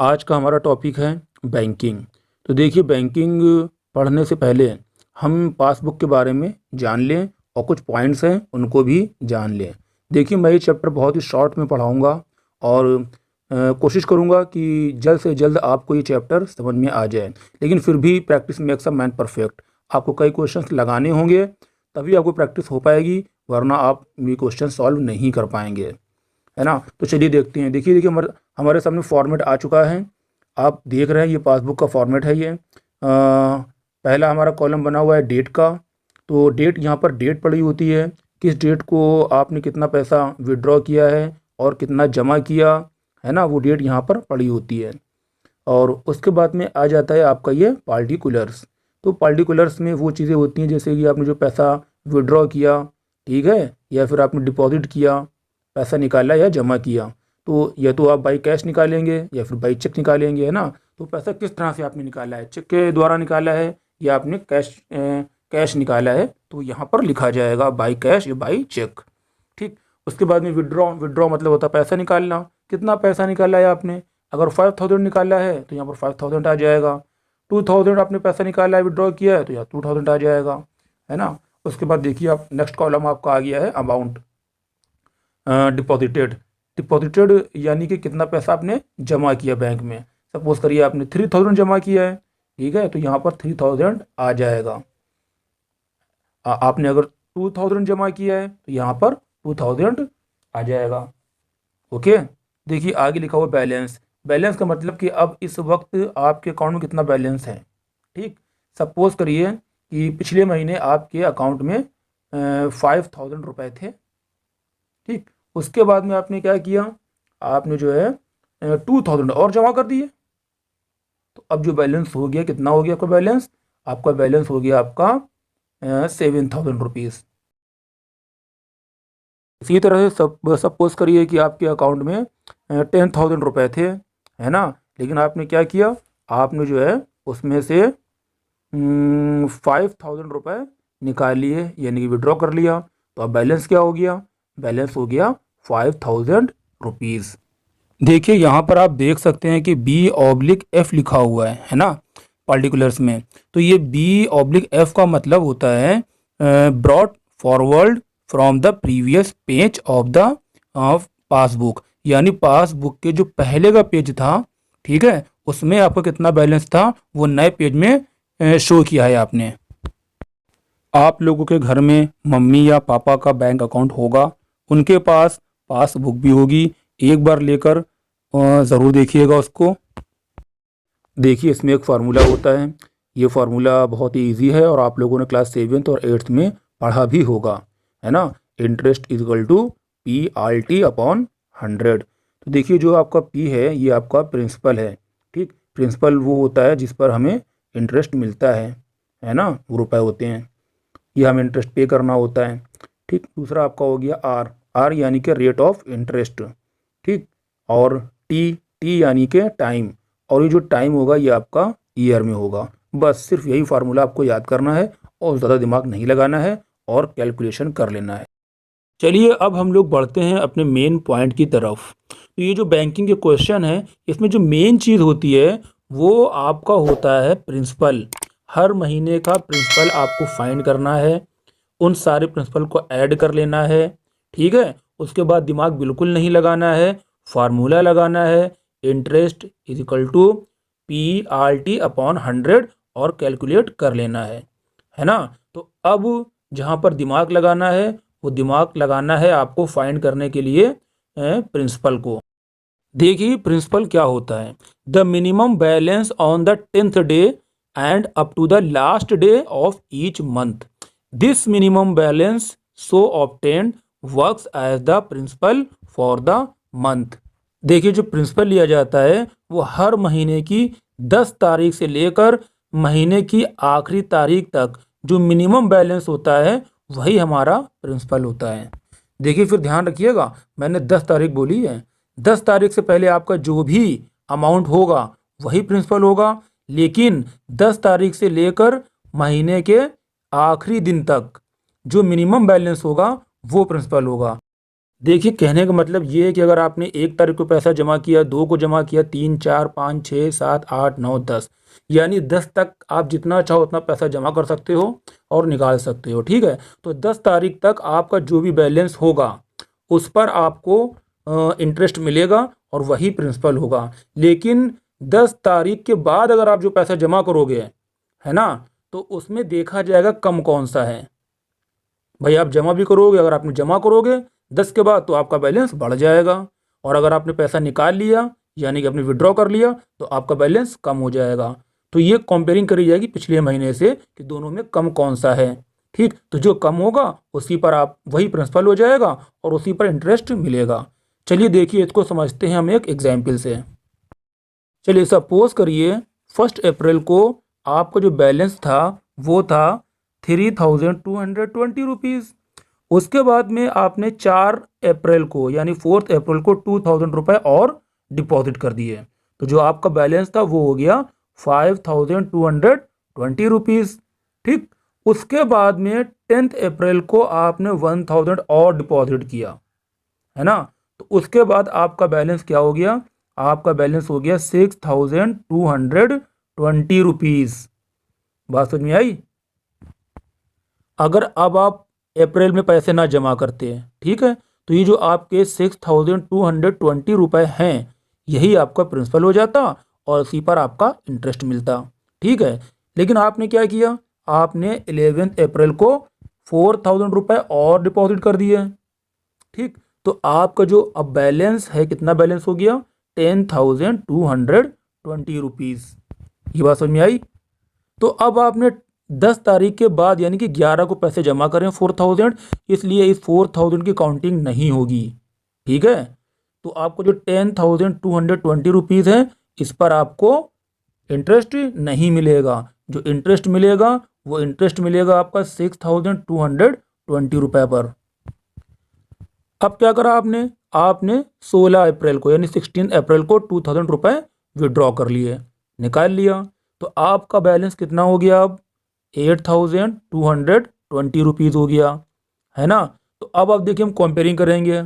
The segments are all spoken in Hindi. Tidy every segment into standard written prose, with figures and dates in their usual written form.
आज का हमारा टॉपिक है बैंकिंग। तो देखिए, बैंकिंग पढ़ने से पहले हम पासबुक के बारे में जान लें और कुछ पॉइंट्स हैं उनको भी जान लें। देखिए, मैं ये चैप्टर बहुत ही शॉर्ट में पढ़ाऊँगा और कोशिश करूँगा कि जल्द से जल्द आपको ये चैप्टर समझ में आ जाए। लेकिन फिर भी practice makes a man perfect. आपको कई क्वेश्चंस लगाने होंगे तभी आपको प्रैक्टिस हो पाएगी, वरना आप ये क्वेश्चन सॉल्व नहीं कर पाएंगे, है ना। तो चलिए देखते हैं। देखिए देखिए हमारे सामने फॉर्मेट आ चुका है। आप देख रहे हैं ये पासबुक का फॉर्मेट है। ये पहला हमारा कॉलम बना हुआ है डेट का। तो डेट, यहाँ पर डेट पड़ी होती है, किस डेट को आपने कितना पैसा विड्रॉ किया है और कितना जमा किया है ना, वो डेट यहाँ पर पड़ी होती है। और उसके बाद में आ जाता है आपका ये पार्टिकुलर्स। तो पार्टिकुलर्स में वो चीज़ें होती हैं जैसे कि आपने जो पैसा विड्रॉ किया, ठीक है, या फिर आपने डिपॉजिट किया, पैसा निकाला या जमा किया। तो या तो आप बाई कैश निकालेंगे या फिर बाई चेक निकालेंगे, है ना। तो पैसा किस तरह से आपने निकाला है, चेक के द्वारा निकाला है या आपने कैश निकाला है, तो यहाँ पर लिखा जाएगा बाई कैश या बाई चेक। ठीक। उसके बाद में विड्रॉ। विड्रॉ मतलब होता है पैसा निकालना। कितना पैसा निकाला है आपने, अगर 5000 निकाला है तो यहाँ पर 5000 आ जाएगा। 2000 आपने पैसा निकाला है, विड्रॉ किया है, तो यहाँ 2000 आ जाएगा, है ना। उसके बाद देखिए आप, नेक्स्ट कॉलम आपका आ गया है अमाउंट डिपॉजिटेड। डिपॉजिटेड यानी कि कितना पैसा आपने जमा किया बैंक में। सपोज करिए आपने 3000 जमा किया है, ठीक है, तो यहाँ पर 3000 आ जाएगा। आपने अगर 2000 जमा किया है तो यहाँ पर 2000 आ जाएगा। ओके। देखिए आगे लिखा हुआ बैलेंस। बैलेंस का मतलब कि अब इस वक्त आपके अकाउंट में कितना बैलेंस है। ठीक। सपोज करिए कि पिछले महीने आपके अकाउंट में 5000 रुपये थे। ठीक। उसके बाद में आपने क्या किया, आपने जो है 2000 और जमा कर दिए। तो अब जो बैलेंस हो गया, कितना हो गया आपका बैलेंस, आपका बैलेंस हो गया आपका 7000 रुपीज़। इसी तरह से सपोज करिए कि आपके अकाउंट में 10,000 रुपये थे, है ना। लेकिन आपने क्या किया, आपने जो है उसमें से 5000 रुपये निकाल लिए, यानी कि विड्रॉ कर लिया। तो अब बैलेंस क्या हो गया, बैलेंस हो गया 5000 रुपीज़। देखिए यहाँ पर आप देख सकते हैं कि B/F लिखा हुआ है ना, पार्टिकुलर्स में। तो ये B/F का मतलब होता है brought forward from the previous page of the passbook, यानी पासबुक के जो पहले का पेज था, ठीक है, उसमें आपका कितना बैलेंस था वो नए पेज में शो किया है आपने। आप लोगों के घर में मम्मी या पापा का बैंक अकाउंट होगा, उनके पास पासबुक भी होगी। एक बार लेकर ज़रूर देखिएगा उसको। देखिए इसमें एक फार्मूला होता है। ये फार्मूला बहुत ही ईजी है और आप लोगों ने क्लास 7th और 8th में पढ़ा भी होगा, है ना। Interest is equal to PRT upon 100। तो देखिए जो आपका P है ये आपका प्रिंसिपल है। ठीक। प्रिंसिपल वो होता है जिस पर हमें इंटरेस्ट मिलता है ना, वो रुपए होते हैं, ये हमें इंटरेस्ट पे करना होता है। ठीक। दूसरा आपका हो गया R यानी कि रेट ऑफ इंटरेस्ट। ठीक। और टी यानी कि टाइम, और ये जो टाइम होगा ये आपका ईयर में होगा। बस सिर्फ यही फार्मूला आपको याद करना है और ज़्यादा दिमाग नहीं लगाना है और कैलकुलेशन कर लेना है। चलिए अब हम लोग बढ़ते हैं अपने मेन पॉइंट की तरफ। तो ये जो बैंकिंग के क्वेश्चन है, इसमें जो मेन चीज़ होती है वो आपका होता है प्रिंसिपल। हर महीने का प्रिंसिपल आपको फाइंड करना है, उन सारे प्रिंसिपल को ऐड कर लेना है, ठीक है। उसके बाद दिमाग बिल्कुल नहीं लगाना है, फार्मूला लगाना है, interest is equal to PRT upon 100 और कैलकुलेट कर लेना है ना। तो अब जहाँ पर दिमाग लगाना है वो दिमाग लगाना है आपको फाइंड करने के लिए प्रिंसिपल को। देखिए प्रिंसिपल क्या होता है, the minimum balance on the 10th day and up to the last day of each month. This minimum balance so obtained works as the principal for the month. देखिए जो प्रिंसिपल लिया जाता है वो हर महीने की 10 तारीख से लेकर महीने की आखिरी तारीख तक जो मिनिमम बैलेंस होता है वही हमारा प्रिंसिपल होता है। देखिए फिर ध्यान रखिएगा, मैंने 10 तारीख बोली है, 10 तारीख से पहले आपका जो भी अमाउंट होगा वही प्रिंसिपल होगा, लेकिन 10 तारीख से लेकर महीने के आखिरी दिन तक जो मिनिमम बैलेंस होगा वो प्रिंसिपल होगा। देखिए कहने का मतलब ये है कि अगर आपने 1 तारीख को पैसा जमा किया, 2 को जमा किया, 3, 4, 5, 6, 7, 8, 9, 10, यानी 10 तक आप जितना चाहो उतना पैसा जमा कर सकते हो और निकाल सकते हो। ठीक है, तो 10 तारीख तक आपका जो भी बैलेंस होगा उस पर आपको इंटरेस्ट मिलेगा और वही प्रिंसिपल होगा। लेकिन 10 तारीख के बाद अगर आप जो पैसा जमा करोगे, है ना, तो उसमें देखा जाएगा कम कौन सा है। भाई आप जमा भी करोगे, अगर आपने जमा करोगे 10 के बाद तो आपका बैलेंस बढ़ जाएगा, और अगर आपने पैसा निकाल लिया यानी कि आपने विड्रॉ कर लिया तो आपका बैलेंस कम हो जाएगा। तो ये कंपेयरिंग करी जाएगी पिछले महीने से कि दोनों में कम कौन सा है। ठीक, तो जो कम होगा उसी पर आप वही प्रिंसिपल हो जाएगा और उसी पर इंटरेस्ट मिलेगा। चलिए देखिए इसको समझते हैं हम एक एग्जाम्पल से। चलिए सपोज करिए 1 अप्रैल को आपका जो बैलेंस था वो था 3220 रुपीज़। उसके बाद में आपने 4 अप्रैल को यानी 4 अप्रैल को 2000 रुपये और डिपॉजिट कर दिए, तो जो आपका बैलेंस था वो हो गया 5220 रुपीज़। ठीक, उसके बाद में 10 अप्रैल को आपने 1000 और डिपॉजिट किया, है ना, तो उसके बाद आपका बैलेंस क्या हो गया, आपका बैलेंस हो गया 6220 रुपीज़। बात समझ में आई। अगर अब आप अप्रैल में पैसे ना जमा करते हैं, ठीक है, तो ये जो आपके 6220 रुपये हैं यही आपका प्रिंसिपल हो जाता और इसी पर आपका इंटरेस्ट मिलता। ठीक है, लेकिन आपने क्या किया, आपने 11 अप्रैल को 4000 रुपये और डिपॉजिट कर दिए। ठीक, तो आपका जो अब बैलेंस है कितना बैलेंस हो गया, 10,220 रुपीज़। ये बात समझ में आई। तो अब आपने 10 तारीख के बाद यानी कि 11 को पैसे जमा करें 4000, इसलिए इस 4000 की काउंटिंग नहीं होगी। ठीक है, तो आपको जो 10,220 रुपीज़ है इस पर आपको इंटरेस्ट नहीं मिलेगा। जो इंटरेस्ट मिलेगा वो इंटरेस्ट मिलेगा आपका 6,220 रुपये पर। अब क्या करा आपने, आपने 16 अप्रैल को यानी 16 अप्रैल को 2000 रुपये विड्रॉ कर लिए, निकाल लिया, तो आपका बैलेंस कितना हो गया, अब 8220 रुपीज़ हो गया, है ना। तो अब आप देखिए हम कंपेयरिंग करेंगे,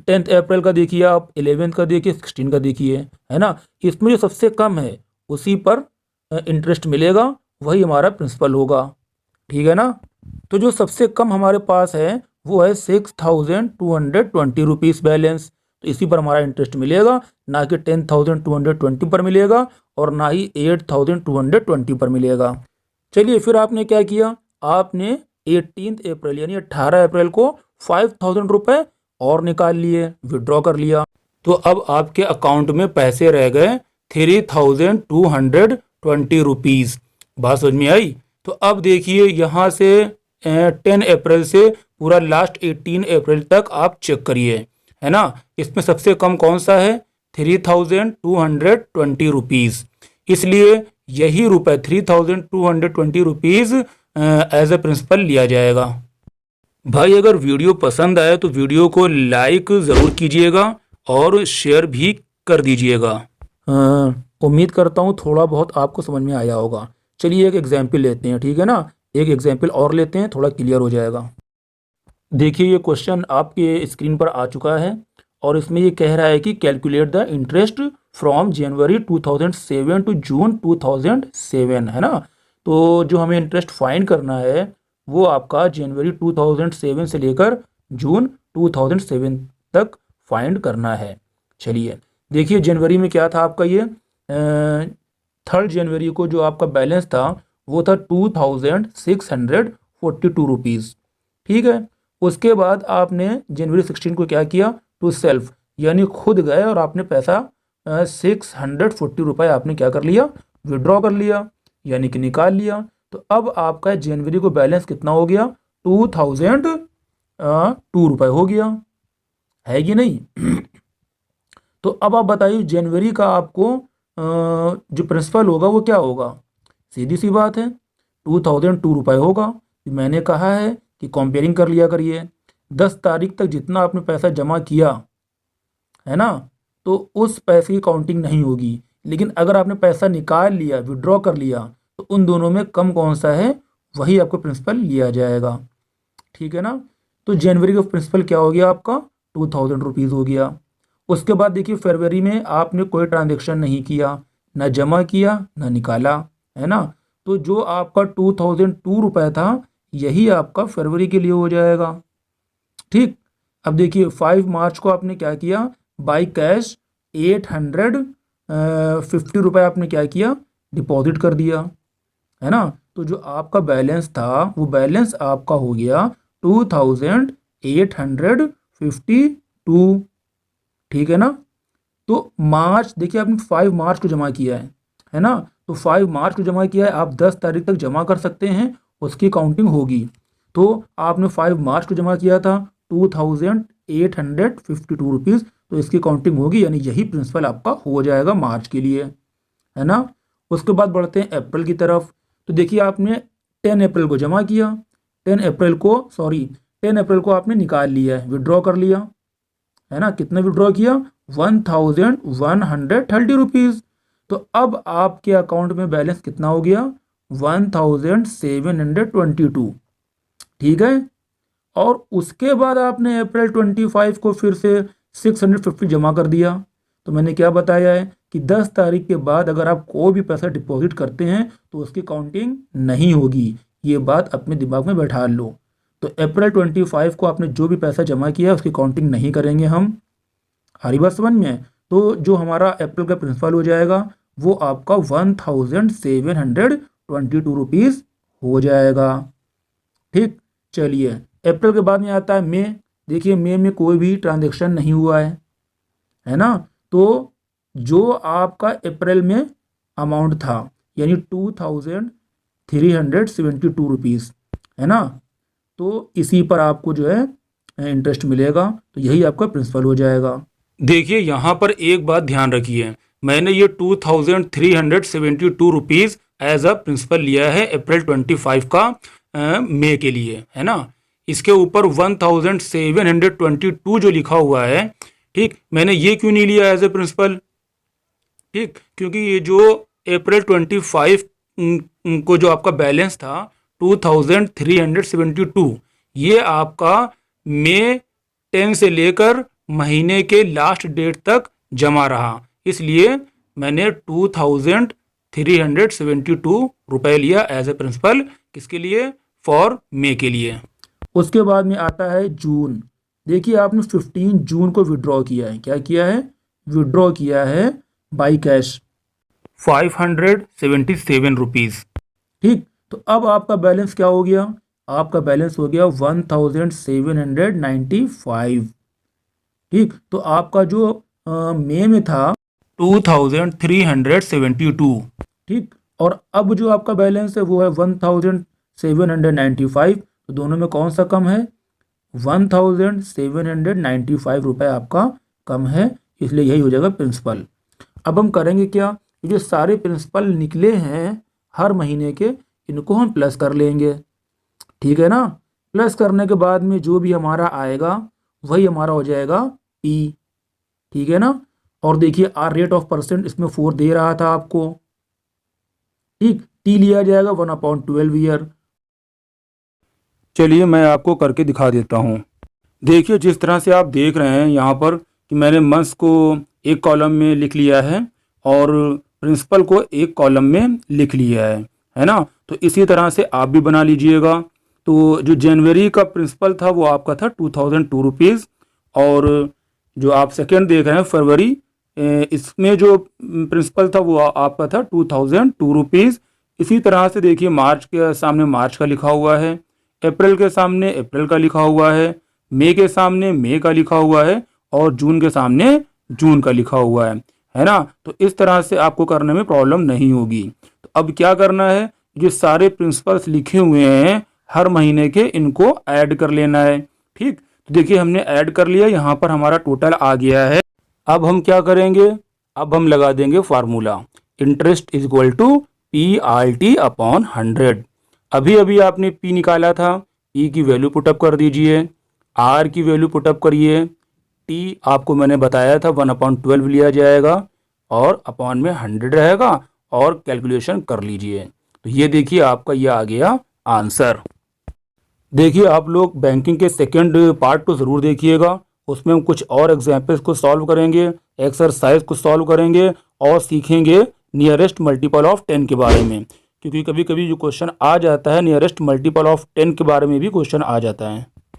10 अप्रैल का देखिए आप, 11 का देखिए, 16 का देखिए, है ना, इसमें जो सबसे कम है उसी पर इंटरेस्ट मिलेगा, वही हमारा प्रिंसिपल होगा। ठीक है ना, तो जो सबसे कम हमारे पास है वो है 6220 बैलेंस, तो इसी पर हमारा इंटरेस्ट मिलेगा, ना कि 10,220 पर मिलेगा और ना ही 8,220 पर मिलेगा। चलिए फिर आपने क्या किया, आपने 18 अप्रैल यानी 18 अप्रैल को 5,000 रुपये और निकाल लिए, विड्रॉ कर लिया, तो अब आपके अकाउंट में पैसे रह गए 3,220 रुपीज़। बात समझ में आई। तो अब देखिए यहाँ से 10 अप्रैल से पूरा लास्ट 18 अप्रैल तक आप चेक करिए, है ना, इसमें सबसे कम कौन सा है, 3,220 रुपीज़, इसलिए यही रुपए 3,220 रुपीज़ एज ए प्रिंसिपल लिया जाएगा। भाई अगर वीडियो पसंद आए तो वीडियो को लाइक ज़रूर कीजिएगा और शेयर भी कर दीजिएगा। उम्मीद करता हूँ थोड़ा बहुत आपको समझ में आया होगा। चलिए एक एग्जाम्पल लेते हैं, ठीक है ना, एक एग्जाम्पल और लेते हैं, थोड़ा क्लियर हो जाएगा। देखिए ये क्वेश्चन आपके स्क्रीन पर आ चुका है और इसमें ये कह रहा है कि calculate the interest from January 2007 to June 2007, है ना। तो जो हमें इंटरेस्ट फाइंड करना है वो आपका जनवरी 2007 से लेकर जून 2007 तक फाइंड करना है। चलिए देखिए जनवरी में क्या था आपका, ये 3 जनवरी को जो आपका बैलेंस था वो था 2,642 रुपीज़। ठीक है, उसके बाद आपने जनवरी 16 को क्या किया, टू सेल्फ यानी खुद गए और आपने पैसा 640 रुपये आपने क्या कर लिया, विड्रॉ कर लिया यानी कि निकाल लिया। तो अब आपका जनवरी को बैलेंस कितना हो गया, 2,002 रुपये हो गया, है कि नहीं। तो अब आप बताइए जनवरी का आपको जो प्रिंसिपल होगा वो क्या होगा, सीधी सी बात है 2,002 रुपये होगा। मैंने कहा है कि कंपेयरिंग कर लिया करिए, 10 तारीख तक जितना आपने पैसा जमा किया है ना, तो उस पैसे की काउंटिंग नहीं होगी, लेकिन अगर आपने पैसा निकाल लिया, विड्रॉ कर लिया, तो उन दोनों में कम कौन सा है वही आपको प्रिंसिपल लिया जाएगा। ठीक है ना, तो जनवरी का प्रिंसिपल क्या हो गया आपका ₹2000 हो गया। उसके बाद देखिए फरवरी में आपने कोई ट्रांजेक्शन नहीं किया, ना जमा किया ना निकाला, है ना। तो जो आपका 2002 रुपये था यही आपका फरवरी के लिए हो जाएगा। ठीक, अब देखिए 5 मार्च को आपने क्या किया, बाई कैश 850 रुपये आपने क्या किया, डिपॉजिट कर दिया, है ना। तो जो आपका बैलेंस था वो बैलेंस आपका हो गया 2852। ठीक है ना। तो मार्च देखिए आपने 5 मार्च को जमा किया है ना। तो 5 मार्च को जमा किया है, आप 10 तारीख तक जमा कर सकते हैं, उसकी काउंटिंग होगी। तो आपने 5 मार्च को जमा किया था 2852 रुपीज़, तो इसकी काउंटिंग होगी, यानी यही प्रिंसिपल आपका हो जाएगा मार्च के लिए, है ना। उसके बाद बढ़ते हैं अप्रैल की तरफ। तो देखिए आपने 10 अप्रैल को जमा किया, 10 अप्रैल को आपने निकाल लिया है, विड्रॉ कर लिया, है ना। कितना विड्रॉ किया, 1130 रुपीज़। तो अब आपके अकाउंट में बैलेंस कितना हो गया, 1722। ठीक है। और उसके बाद आपने अप्रैल 25 को फिर से 650 जमा कर दिया। तो मैंने क्या बताया है कि 10 तारीख के बाद अगर आप कोई भी पैसा डिपॉजिट करते हैं तो उसकी काउंटिंग नहीं होगी, ये बात अपने दिमाग में बैठा लो। तो अप्रैल 25 को आपने जो भी पैसा जमा किया है उसकी काउंटिंग नहीं करेंगे हम। हरी बात समझ में है। तो जो हमारा अप्रैल का प्रिंसिपल हो जाएगा वो आपका 1722 रुपीज़ हो जाएगा। ठीक, चलिए अप्रैल के बाद में आता है मई। देखिए मई में कोई भी ट्रांजेक्शन नहीं हुआ है ना। तो जो आपका अप्रैल में अमाउंट था यानी 2372 रुपीज़, है ना, तो इसी पर आपको जो है इंटरेस्ट मिलेगा। तो यही आपका प्रिंसिपल हो जाएगा। देखिए यहाँ पर एक बात ध्यान रखिए, मैंने ये 2372 रुपीज़ एज अ प्रिंसिपल लिया है अप्रैल 25 का मई के लिए, है ना। इसके ऊपर 1722 जो लिखा हुआ है, ठीक, मैंने ये क्यों नहीं लिया एज ए प्रिंसिपल, ठीक, क्योंकि ये जो अप्रैल 25 को जो आपका बैलेंस था 2372, ये आपका मई 10 से लेकर महीने के लास्ट डेट तक जमा रहा, इसलिए मैंने 2372 रुपये लिया एज ए प्रिंसिपल। किसके लिए, फॉर मई के लिए। उसके बाद में आता है जून। देखिए आपने 15 जून को विड्रॉ किया है, क्या किया है, विड्रॉ किया है बाई कैश 577 रुपीज़। ठीक, तो अब आपका बैलेंस क्या हो गया, आपका बैलेंस हो गया 1795। ठीक, तो आपका जो मई में था 2372। ठीक, और अब जो आपका बैलेंस है वो है 1795। तो दोनों में कौन सा कम है, 1795 रुपये आपका कम है, इसलिए यही हो जाएगा प्रिंसिपल। अब हम करेंगे क्या, ये जो सारे प्रिंसिपल निकले हैं हर महीने के, इनको हम प्लस कर लेंगे। ठीक है ना। प्लस करने के बाद में जो भी हमारा आएगा वही हमारा हो जाएगा पी। ठीक है ना। और देखिए आर रेट ऑफ परसेंट इसमें 4 दे रहा था आपको। ठीक, टी लिया जाएगा 1/12 ईयर। चलिए मैं आपको करके दिखा देता हूँ। देखिए जिस तरह से आप देख रहे हैं यहाँ पर कि मैंने मंथ्स को एक कॉलम में लिख लिया है और प्रिंसिपल को एक कॉलम में लिख लिया है ना। तो इसी तरह से आप भी बना लीजिएगा। तो जो जनवरी का प्रिंसिपल था वो आपका था 2002 रुपीज़, और जो आप सेकेंड देख रहे हैं फरवरी, इसमें जो प्रिंसिपल था वो आपका था 2002 रुपीज़। इसी तरह से देखिए मार्च के सामने मार्च का लिखा हुआ है, अप्रैल के सामने अप्रैल का लिखा हुआ है, मई के सामने मई का लिखा हुआ है, और जून के सामने जून का लिखा हुआ है ना। तो इस तरह से आपको करने में प्रॉब्लम नहीं होगी। तो अब क्या करना है, जो सारे प्रिंसिपल्स लिखे हुए हैं हर महीने के, इनको ऐड कर लेना है। ठीक, तो देखिए हमने ऐड कर लिया, यहाँ पर हमारा टोटल आ गया है। अब हम क्या करेंगे, अब हम लगा देंगे formula, interest is equal to PRT/100। अभी अभी आपने P निकाला था, P की वैल्यू पुटअप कर दीजिए, R की वैल्यू पुटअप करिए, T आपको मैंने बताया था 1/12 लिया जाएगा और अपॉन में 100 रहेगा, और कैलकुलेशन कर लीजिए। तो ये देखिए आपका ये आ गया आंसर। देखिए आप लोग बैंकिंग के सेकंड पार्ट को ज़रूर देखिएगा, उसमें हम कुछ और एग्जाम्पल्स को सॉल्व करेंगे, एक्सरसाइज को सॉल्व करेंगे और सीखेंगे नियरेस्ट मल्टीपल ऑफ 10 के बारे में, क्योंकि कभी कभी जो क्वेश्चन आ जाता है नियरेस्ट मल्टीपल ऑफ 10 के बारे में भी क्वेश्चन आ जाता है।